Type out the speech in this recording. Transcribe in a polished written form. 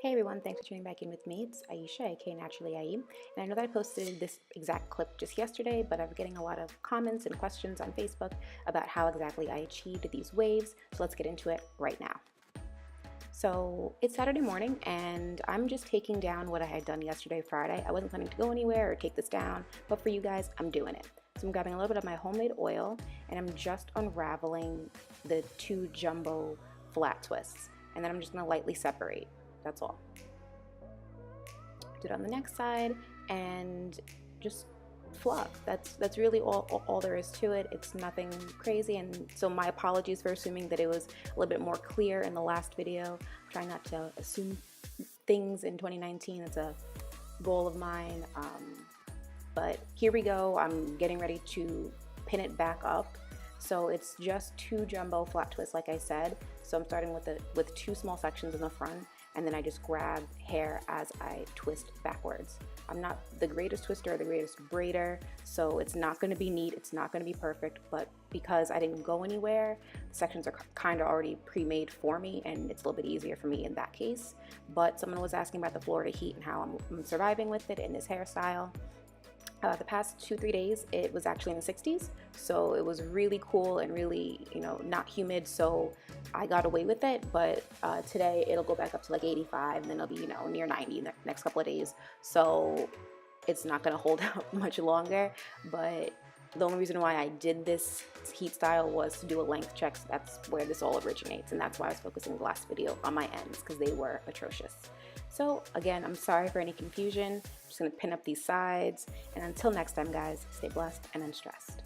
Hey everyone, thanks for tuning back in with me. It's Aisha, aka Naturally Aim. And I know that I posted this exact clip just yesterday, but I'm getting a lot of comments and questions on Facebook about how exactly I achieved these waves. So let's get into it right now. So it's Saturday morning and I'm just taking down what I had done yesterday, Friday. I wasn't planning to go anywhere or take this down, but for you guys, I'm doing it. So I'm grabbing a little bit of my homemade oil and I'm just unraveling the two jumbo flat twists. And then I'm just gonna lightly separate. That's all. Do it on the next side and just fluff. That's really all there is to it. It's nothing crazy, and so my apologies for assuming that it was a little bit more clear in the last video. Trying not to assume things in 2019. It's a goal of mine, but here we go. I'm getting ready to pin it back up. So it's just two jumbo flat twists, like I said. So I'm starting with two small sections in the front, and then I just grab hair as I twist backwards. I'm not the greatest twister or the greatest braider, so it's not going to be neat, it's not going to be perfect, but because I didn't go anywhere, the sections are kind of already pre-made for me, and it's a little bit easier for me in that case. But someone was asking about the Florida heat and how I'm surviving with it in this hairstyle. The past 2-3 days it was actually in the 60s, so it was really cool and really, not humid, so I got away with it. But today it'll go back up to like 85, and then it'll be near 90 in the next couple of days, so it's not going to hold out much longer. But the only reason why I did this heat style was to do a length check, so that's where this all originates, and that's why I was focusing the last video on my ends, because they were atrocious. So again, I'm sorry for any confusion. I'm just going to pin up these sides, and until next time guys, stay blessed and unstressed.